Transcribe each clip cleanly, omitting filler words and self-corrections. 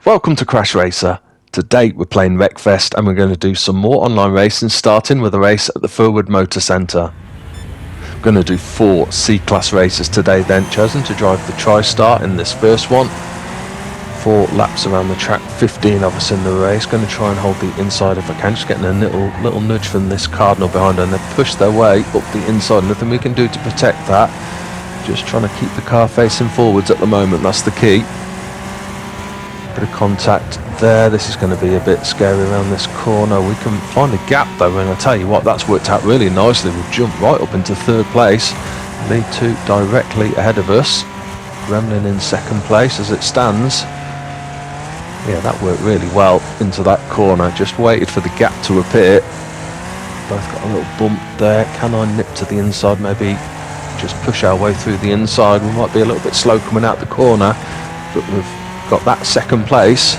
Welcome to CrashRacer. Today we're playing Wreckfest and we're going to do some more online racing, starting with a race at the Forward Motor Centre. I'm going to do 4 C-Class races today then, chosen to drive the TriStar in this first one. 4 laps around the track, 15 of us in the race. Going to try and hold the inside if I can, just getting a little nudge from this Cardinal behind her, and they push their way up the inside. Nothing we can do to protect that. Just trying to keep the car facing forwards at the moment, that's the key. Bit of contact there. This is going to be a bit scary around this corner. We can find a gap though, and I tell you what, that's worked out really nicely. We've jumped right up into 3rd place. Lead 2 directly ahead of us. Gremlin in 2nd place as it stands. Yeah, that worked really well into that corner. Just waited for the gap to appear. Both got a little bump there. Can I nip to the inside? Maybe just push our way through the inside. We might be a little bit slow coming out the corner, but we've got that 2nd place.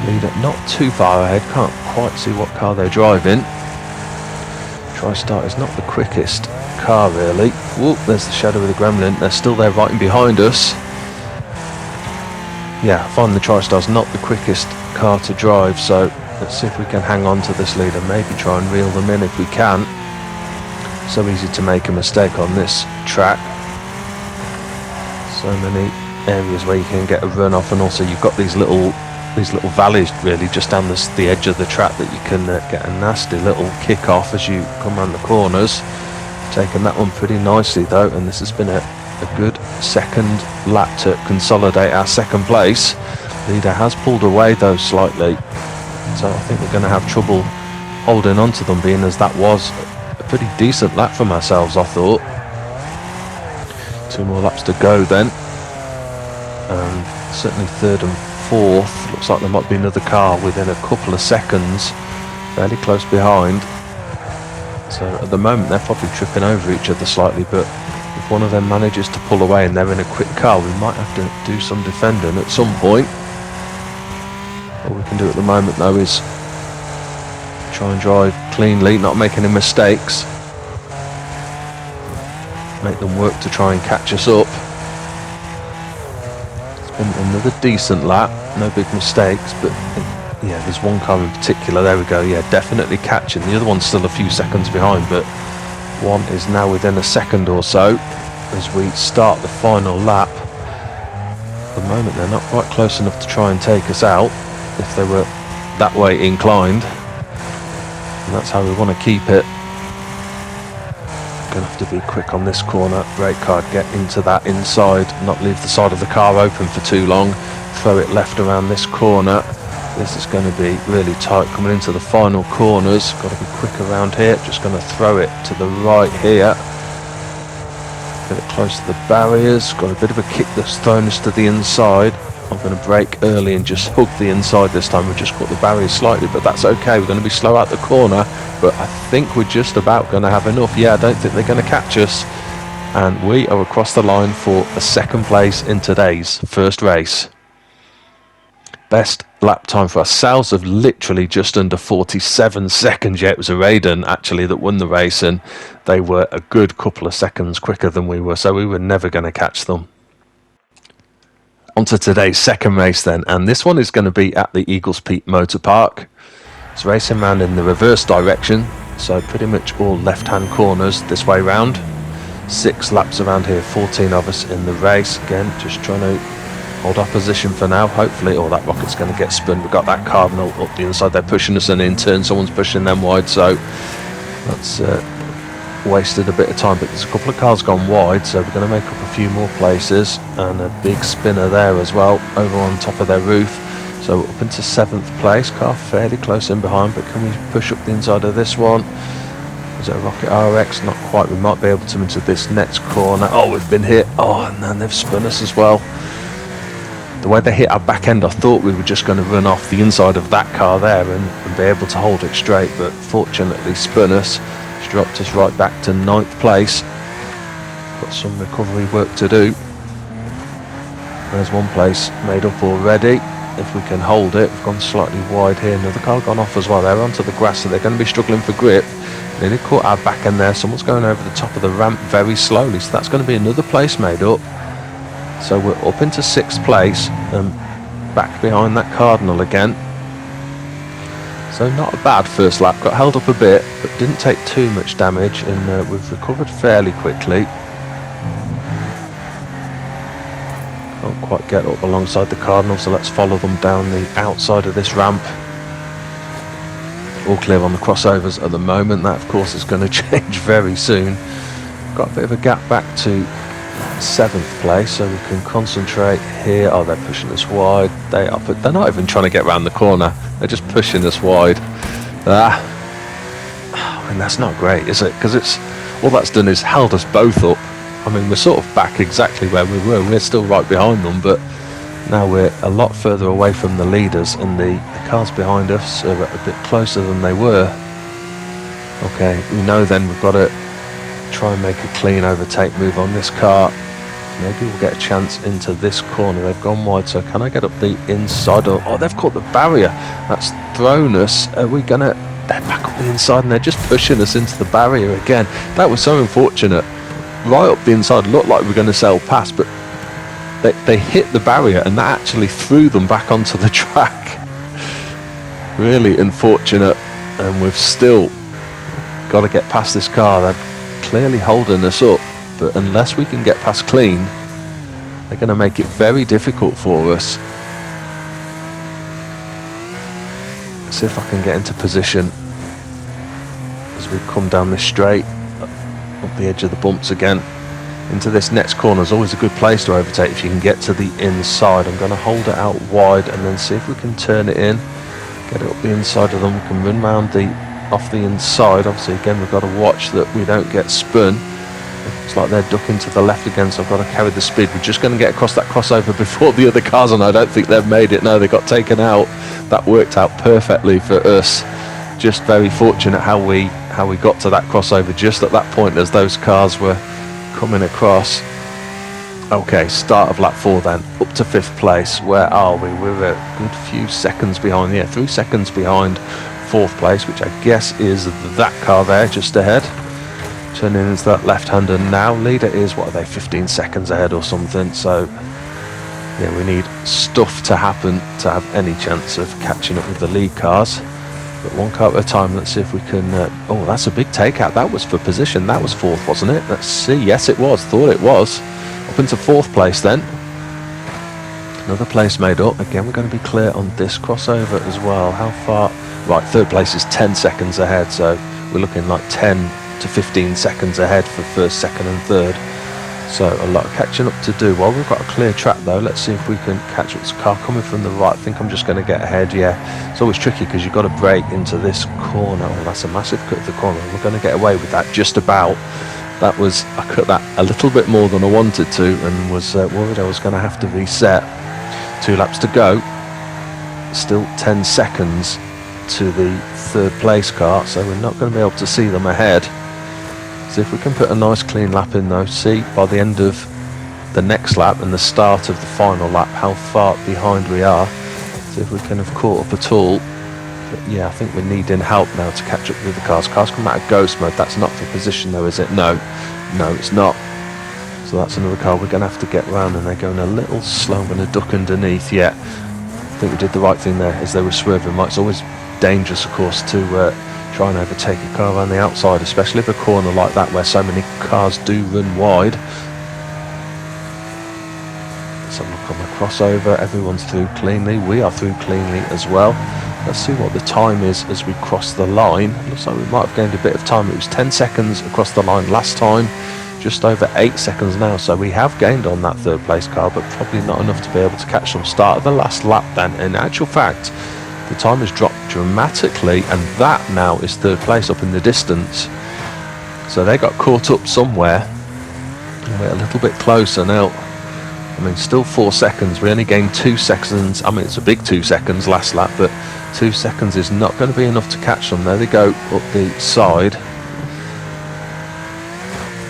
Leader not too far ahead, can't quite see what car they're driving. TriStar is not the quickest car really. Whoop, there's the shadow of the Gremlin. They're still there right in behind us. Yeah, I find the TriStar's not the quickest car to drive, so let's see if we can hang on to this leader, maybe try and reel them in if we can. So easy to make a mistake on this track. So many areas where you can get a run off, and also you've got these little valleys really just down the edge of the track that you can get a nasty little kick off as you come around the corners. Taking that one pretty nicely though, and this has been a good 2nd lap to consolidate our 2nd place. Leader has pulled away though slightly, so I think we're going to have trouble holding on to them, being as that was a pretty decent lap from ourselves, I thought. 2 more laps to go then. Certainly 3rd and 4th. Looks like there might be another car within a couple of seconds, fairly close behind. So at the moment they're probably tripping over each other slightly, but if one of them manages to pull away and they're in a quick car, we might have to do some defending at some point. All we can do at the moment though is try and drive cleanly, not make any mistakes, make them work to try and catch us up. Another decent lap, no big mistakes, but yeah, there's one car in particular, there we go, yeah, definitely catching. The other one's still a few seconds behind, but one is now within a second or so as we start the final lap. At the moment they're not quite close enough to try and take us out if they were that way inclined, and that's how we want to keep it. Gonna have to be quick on this corner, brake hard, get into that inside, not leave the side of the car open for too long, throw it left around this corner. This is going to be really tight coming into the final corners. Got to be quick around here, just going to throw it to the right here, get it close to the barriers. Got a bit of a kick that's thrown us to the inside. I'm going to brake early and just hug the inside this time. We've just caught the barriers slightly, but that's okay. We're going to be slow out the corner, but I think we're just about going to have enough. Yeah, I don't think they're going to catch us, and we are across the line for a 2nd place in today's first race. Best lap time for ourselves of literally just under 47 seconds. Yeah, it was a Raiden actually that won the race, and they were a good couple of seconds quicker than we were, so we were never going to catch them. On to today's 2nd race then, and this one is going to be at the Eagles Peak Motor Park. It's racing around in the reverse direction, so pretty much all left-hand corners this way round. 6 laps around here, 14 of us in the race. Again, just trying to hold our position for now, hopefully. Oh, that rocket's going to get spun. We've got that Cardinal up the inside, they're pushing us, and in turn someone's pushing them wide, so that's wasted a bit of time, but there's a couple of cars gone wide, so we're going to make up a few more places, and a big spinner there as well over on top of their roof. So up into 7th place, car fairly close in behind, but can we push up the inside of this one? Is it a Rocket RX? Not quite. We might be able to into this next corner. Oh, we've been hit. Oh, and then they've spun us as well. The way they hit our back end, I thought we were just going to run off the inside of that car there and be able to hold it straight, but fortunately spun us. Dropped us right back to 9th place. Got some recovery work to do. There's one place made up already. If we can hold it, we've gone slightly wide here. Another car gone off as well. They're onto the grass, so they're going to be struggling for grip. Nearly caught our back end there. Someone's going over the top of the ramp very slowly, so that's going to be another place made up. So we're up into 6th place. back behind that Cardinal again. So not a bad first lap, got held up a bit, but didn't take too much damage, and we've recovered fairly quickly. Can't quite get up alongside the Cardinal, so let's follow them down the outside of this ramp. All clear on the crossovers at the moment. That of course is going to change very soon. Got a bit of a gap back to 7th place, so we can concentrate here. Oh, they're pushing us wide. They are, but they're not even trying to get around the corner. They're just pushing us wide. And that's not great, is it? Because it's all that's done is held us both up. I mean, we're sort of back exactly where we were. We're still right behind them, but now we're a lot further away from the leaders, and the cars behind us are a bit closer than they were. Okay, we know then we've got to try and make a clean overtake move on this car. Maybe we'll get a chance into this corner. They've gone wide, so can I get up the inside? Oh, they've caught the barrier. That's thrown us. Are we gonna? They're back up the inside, and they're just pushing us into the barrier again. That was so unfortunate. Right up the inside, looked like we were going to sail past, but they hit the barrier, and that actually threw them back onto the track. Really unfortunate, and we've still got to get past this car. They're clearly holding us up, but unless we can get past clean, they're going to make it very difficult for us. Let's see if I can get into position as we come down this straight, up the edge of the bumps again. Into this next corner is always a good place to overtake if you can get to the inside. I'm going to hold it out wide and then see if we can turn it in, get it up the inside of them. We can run round off the inside. Obviously again we've got to watch that we don't get spun. It's like they're ducking to the left again, so I've got to carry the speed. We're just going to get across that crossover before the other cars, and I don't think they've made it. No, they got taken out. That worked out perfectly for us. Just very fortunate how we got to that crossover just at that point as those cars were coming across. Okay, start of lap 4 then, up to 5th place. Where are we? We're a good few seconds behind, 3 seconds behind 4th place, which I guess is that car there just ahead. Turning into that left-hander now. Leader is, what are they, 15 seconds ahead or something, so yeah, we need stuff to happen to have any chance of catching up with the lead cars. But one car at a time. Let's see if we can oh, that's a big takeout. That was for position. That was 4th, wasn't it? Let's see. Yes, it was. Thought it was. Up into 4th place then. Another place made up. Again, we're going to be clear on this crossover as well. How far? Right, 3rd place is 10 seconds ahead, so we're looking like 10 to 15 seconds ahead for 1st, 2nd and 3rd. So a lot of catching up to do. Well, we've got a clear track though. Let's see if we can catch up. This car coming from the right. I think I'm just going to get ahead. Yeah, it's always tricky because you've got to brake into this corner. Oh, that's a massive cut of the corner. We're going to get away with that just about. That was, I cut that a little bit more than I wanted to, and was worried I was going to have to reset. 2 laps to go. Still 10 seconds to the 3rd place car, so we're not going to be able to see them ahead. See if we can put a nice clean lap in though. See by the end of the next lap and the start of the final lap how far behind we are. See if we can have caught up at all. But yeah, I think we're needing help now to catch up with the cars. Cars come out of ghost mode. That's not for position though, is it? No, it's not. So that's another car we're going to have to get round, and they're going a little slow. I'm going to duck underneath. Yeah, I think we did the right thing there as they were swerving. Right, it's always dangerous, of course, to try and overtake a car around the outside, especially if a corner like that where so many cars do run wide. Let's have a look on the crossover. Everyone's through cleanly. We are through cleanly as well. Let's see what the time is as we cross the line. Looks like we might have gained a bit of time. It was 10 seconds across the line last time, just over 8 seconds now, so we have gained on that 3rd place car, but probably not enough to be able to catch them. Start of the last lap then. In actual fact, the time has dropped dramatically, and that now is 3rd place up in the distance. So they got caught up somewhere, and we're a little bit closer now. I mean, still 4 seconds. We only gained 2 seconds. I mean, it's a big 2 seconds last lap, but 2 seconds is not going to be enough to catch them. There they go up the side.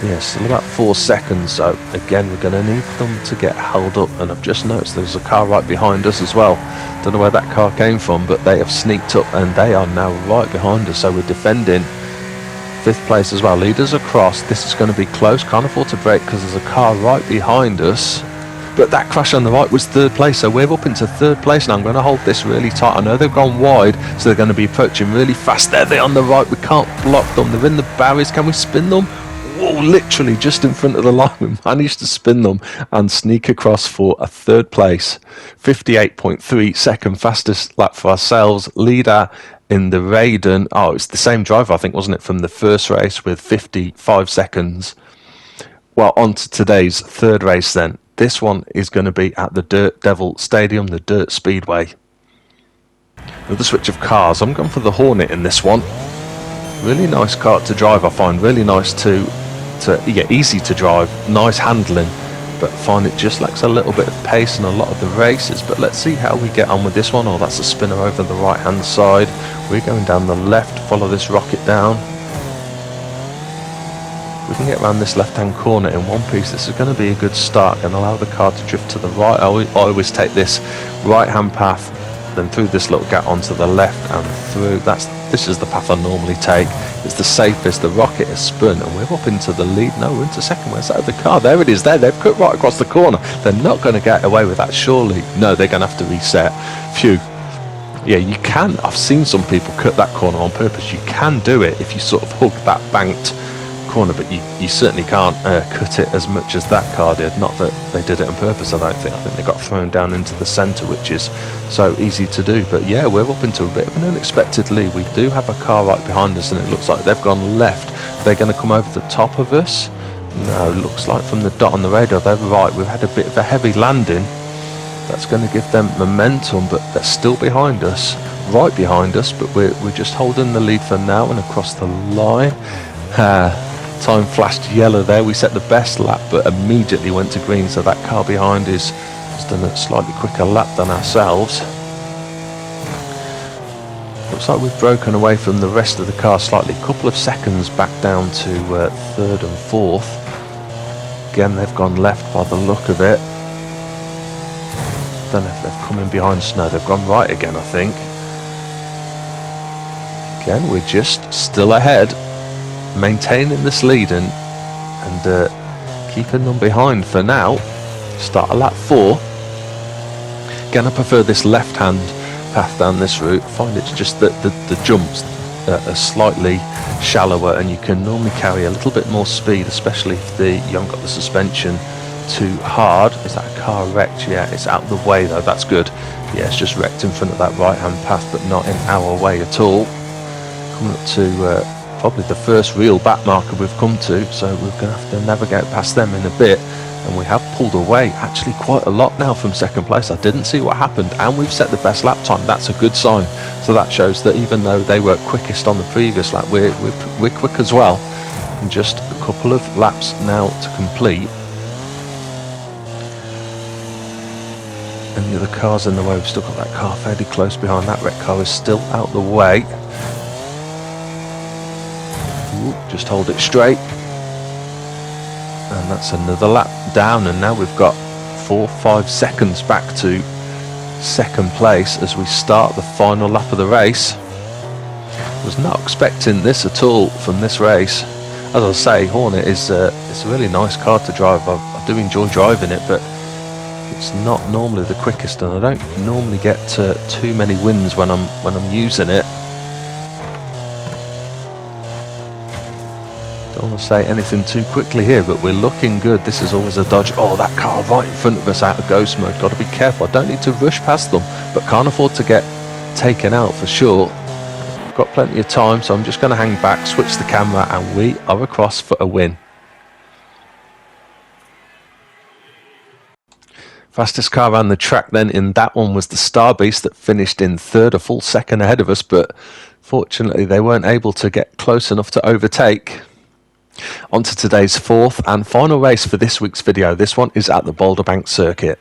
Yeah, still about 4 seconds. So again, we're going to need them to get held up. And I've just noticed there's a car right behind us as well. Don't know where that car came from, but they have sneaked up and they are now right behind us. So we're defending 5th place as well. Leaders across. This is going to be close. Can't afford to brake because there's a car right behind us. but that crash on the right was third place, so we're up into third place now. I'm going to hold this really tight. I know they've gone wide, so they're going to be approaching really fast. There they are on the right. We can't block them. They're in the barriers. Can we spin them? Whoa, literally just in front of the line. We managed to spin them and sneak across for a third place. 58.3 second fastest lap for ourselves. Leader in the Raiden. Oh, it's the same driver, I think, wasn't it, from the first race with 55 seconds. Well, on to today's third race then. This one is going to be at the Dirt Devil Stadium, the Dirt Speedway. Another switch of cars. I'm going for the Hornet in this one. Really nice car to drive, I find. Really nice easy to drive. Nice handling. But I find it just lacks a little bit of pace in a lot of the races. But let's see how we get on with this one. Oh, that's a spinner over the right hand side. We're going down the left. Follow this rocket down. We can get around this left-hand corner in one piece. This is going to be a good start and allow the car to drift to the right. I always take this right-hand path, then through this little gap onto the left and through. This is the path I normally take. It's the safest. The rocket is spun and we're up into the lead. No, we're into second. Where's that other car? There it is there. They've cut right across the corner. They're not going to get away with that, surely. No, they're going to have to reset. Phew. Yeah, you can. I've seen some people cut that corner on purpose. You can do it if you sort of hug that banked corner, but you certainly can't cut it as much as that car did. Not that they did it on purpose, I don't think. I think they got thrown down into the centre, which is so easy to do. But yeah, we're up into a bit of an unexpected lead. We do have a car right behind us and it looks like they've gone left. They're going to come over the top of us. No, looks like from the dot on the radar they're right. We've had a bit of a heavy landing. That's going to give them momentum, but they're still behind us, right behind us, but we're just holding the lead for now and across the line. Time flashed yellow there. We set the best lap but immediately went to green, so that car behind has done a slightly quicker lap than ourselves. Looks like we've broken away from the rest of the car slightly. A couple of seconds back down to third and fourth. Again, they've gone left by the look of it. Don't know if they've come in behind Snow. They've gone right again, I think. Again, we're just still ahead, maintaining this lead and keeping them behind for now. Start a lap 4. Again, I prefer this left-hand path down this route. I find it's just that the jumps are slightly shallower and you can normally carry a little bit more speed, especially if you haven't got the suspension too hard. Is that a car wrecked? Yeah, it's out of the way though. That's good. Yeah, it's just wrecked in front of that right-hand path, but not in our way at all. Coming up to probably the first real back marker we've come to, so we're going to have to navigate past them in a bit. And we have pulled away actually quite a lot now from second place. I didn't see what happened, and we've set the best lap time. That's a good sign. So that shows that even though they were quickest on the previous lap, we're quick as well. And just a couple of laps now to complete. Any other cars in the way? We've still got that car fairly close behind. That red car is still out the way. Ooh, just hold it straight. And that's another lap down, and now we've got 4-5 seconds back to second place as we start the final lap of the race. Was not expecting this at all from this race. As I say, Hornet is it's a really nice car to drive. I do enjoy driving it, but it's not normally the quickest, and I don't normally get too many wins when I'm using it. Don't want to say anything too quickly here, but we're looking good. This is always a dodge. Oh, that car right in front of us out of ghost mode. Got to be careful. I don't need to rush past them, but can't afford to get taken out for sure. Got plenty of time, so I'm just going to hang back, switch the camera, and we are across for a win. Fastest car around the track then in that one was the Star Beast that finished in third, a full second ahead of us, but fortunately they weren't able to get close enough to overtake. On to today's fourth and final race for this week's video. This one is at the Boulder Bank circuit.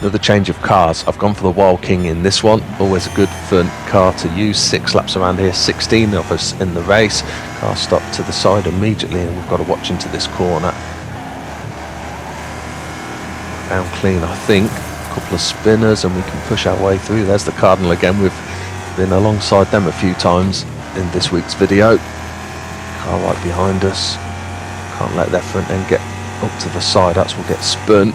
Another change of cars. I've gone for the Wild King in this one. Always a good fun car to use. 6 laps around here, 16 of us in the race. Car stopped to the side immediately and we've got to watch into this corner. Down clean, I think. A couple of spinners and we can push our way through. There's the Cardinal again. We've been alongside them a few times in this week's video. Car right behind us. Can't let their front end get up to the side. That's what gets spun.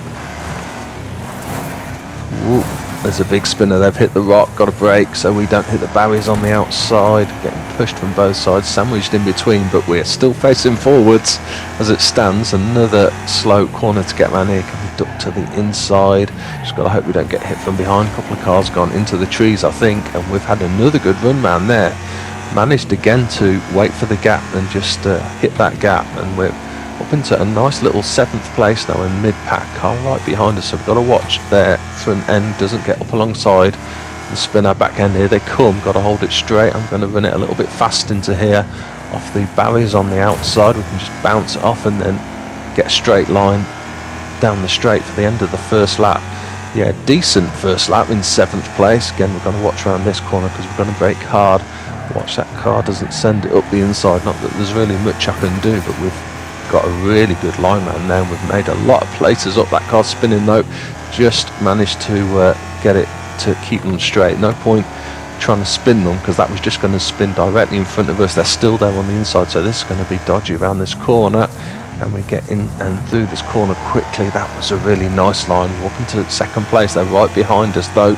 Ooh, there's a big spinner. They've hit the rock, got a brake so we don't hit the barriers on the outside. Getting pushed from both sides, sandwiched in between, but we're still facing forwards as it stands. Another slow corner to get around here. Can we duck to the inside? Just got to hope we don't get hit from behind. A couple of cars gone into the trees, I think, and we've had another good run round there. Managed again to wait for the gap and just hit that gap, and we're up into a nice little 7th place now in mid-pack. Car right behind us, so we've got to watch their front end doesn't get up alongside and spin our back end. Here they come, got to hold it straight. I'm going to run it a little bit fast into here off the barriers on the outside. We can just bounce it off and then get a straight line down the straight for the end of the first lap. Yeah, decent first lap in 7th place. Again, we're going to watch around this corner because we're going to brake hard. Watch that car doesn't send it up the inside. Not that there's really much I can do, but we've got a really good line round there. We've made a lot of places up. That car's spinning though. Just managed to get it to keep them straight. No point trying to spin them because that was just going to spin directly in front of us. They're still there on the inside, so this is going to be dodgy around this corner. And we get in and through this corner quickly. That was a really nice line. We're up into 2nd place. They're right behind us though.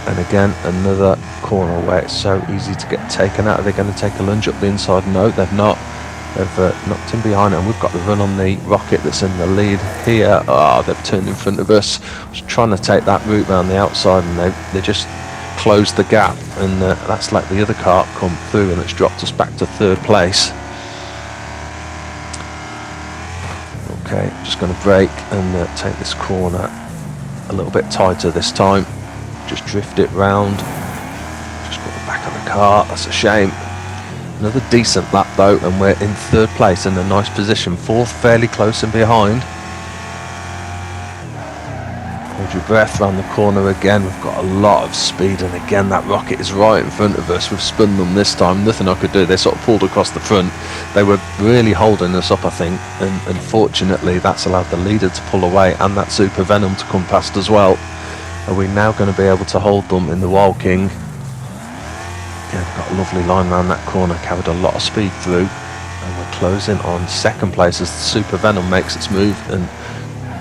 And again, another corner where it's so easy to get taken out. Are they going to take a lunge up the inside? No, they've not. They've knocked in behind, and we've got the run on the rocket that's in the lead here. They've turned in front of us. I was trying to take that route around the outside, and they just closed the gap, and that's let the other car come through, and it's dropped us back to 3rd place. Okay, just going to brake and take this corner a little bit tighter this time. Just drift it round. Just got the back of the car. That's a shame. Another decent lap though, and we're in 3rd place in a nice position. 4th, fairly close in behind. Hold your breath around the corner again. We've got a lot of speed, and again that rocket is right in front of us. We've spun them this time. Nothing I could do. They sort of pulled across the front. They were really holding us up, I think, and unfortunately that's allowed the leader to pull away and that Super Venom to come past as well. Are we now going to be able to hold them in the Wild King? Yeah, we've got a lovely line around that corner, carried a lot of speed through, and we're closing on 2nd place as the Super Venom makes its move and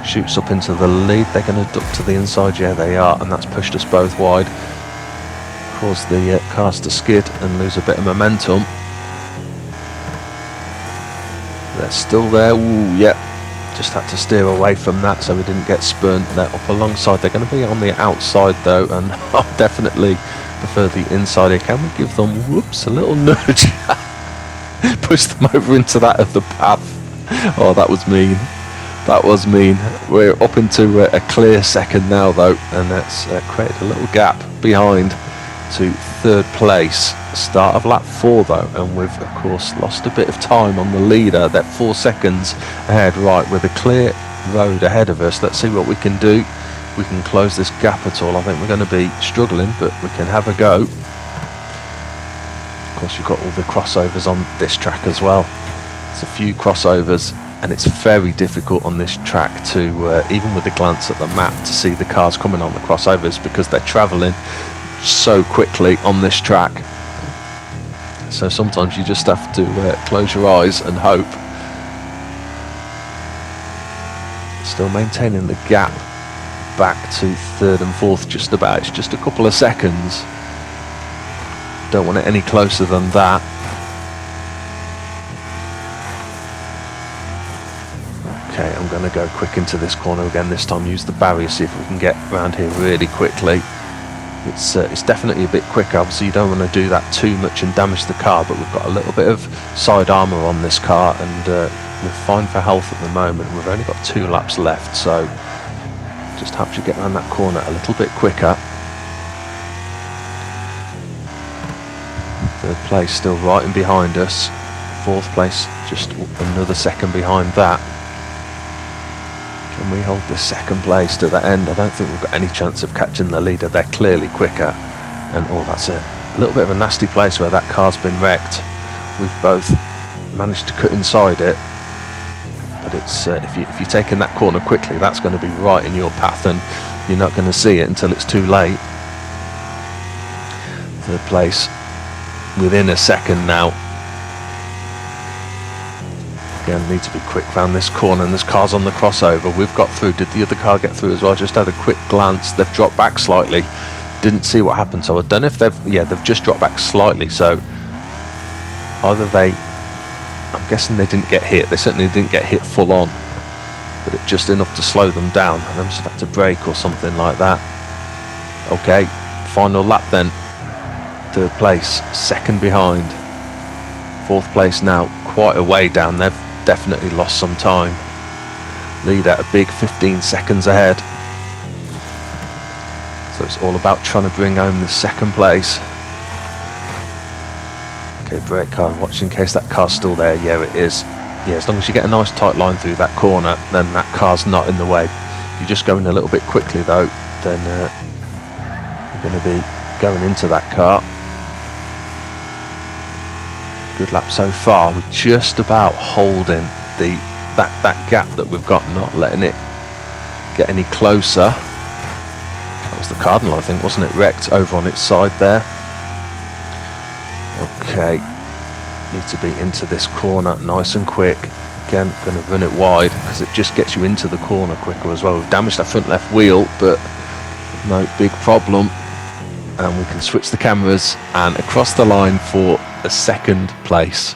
shoots up into the lead. They're going to duck to the inside, yeah they are, and that's pushed us both wide. Caused the cars to skid and lose a bit of momentum. They're still there, ooh, yeah. Just had to steer away from that so we didn't get spun. They're up alongside. They're going to be on the outside though, and I definitely prefer the inside here. Can we give them, whoops, a little nudge? Push them over into that other path. Oh, that was mean. That was mean. We're up into a clear 2nd now though, and that's created a little gap behind to 3rd place. Start of lap 4 though, and we've of course lost a bit of time on the leader. They're 4 seconds ahead. Right, with a clear road ahead of us, let's see what we can do. We can close this gap at all. I think we're going to be struggling, but we can have a go. Of course, you've got all the crossovers on this track as well. There's a few crossovers, and it's very difficult on this track to even with a glance at the map to see the cars coming on the crossovers because they're travelling so quickly on this track. So sometimes you just have to close your eyes and hope. Still maintaining the gap back to 3rd and 4th just about. It's just a couple of seconds. Don't want it any closer than that. Okay, I'm going to go quick into this corner again this time. Use the barrier, see if we can get around here really quickly. It's definitely a bit quicker. Obviously you don't want to do that too much and damage the car, but we've got a little bit of side armour on this car, and we're fine for health at the moment. We've only got 2 laps left, so just helps you get around that corner a little bit quicker. 3rd place still right in behind us. 4th place just another 2nd behind that. Can we hold this 2nd place to the end? I don't think we've got any chance of catching the leader. They're clearly quicker. And oh, that's a little bit of a nasty place where that car's been wrecked. We've both managed to cut inside it, but it's if you're taking that corner quickly, that's going to be right in your path, and you're not going to see it until it's too late. 3rd place within a 2nd now. Again, need to be quick round this corner, and there's cars on the crossover. We've got through. Did the other car get through as well? Just had a quick glance. They've dropped back slightly. Didn't see what happened, so I don't know if they've just dropped back slightly. So either I'm guessing they didn't get hit. They certainly didn't get hit full on, but it just enough to slow them down, and they must have had to brake or something like that. Okay, final lap then. Third place, second behind. Fourth place now, quite a way down. They've definitely lost some time. Lead at a big 15 seconds ahead. So it's all about trying to bring home the second place. Okay, brake car, watch in case that car's still there. Yeah, it is. Yeah, as long as you get a nice tight line through that corner, then that car's not in the way. If you're just going a little bit quickly though, then you're going to be going into that car. Good lap so far. We're just about holding that gap that we've got, not letting it get any closer. That was the Cardinal, I think, wasn't it? Wrecked over on its side there. Okay, need to be into this corner nice and quick. Again, going to run it wide because it just gets you into the corner quicker as well. We've damaged that front left wheel, but no big problem. And we can switch the cameras and across the line for a second place.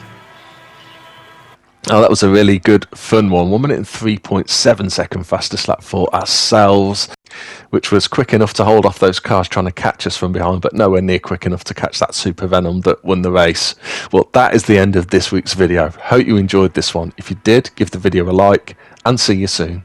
Oh, that was a really good, fun one. 1 minute and 3.7 second fastest lap for ourselves, which was quick enough to hold off those cars trying to catch us from behind, but nowhere near quick enough to catch that Super Venom that won the race. Well, that is the end of this week's video. Hope you enjoyed this one. If you did, give the video a like, and see you soon.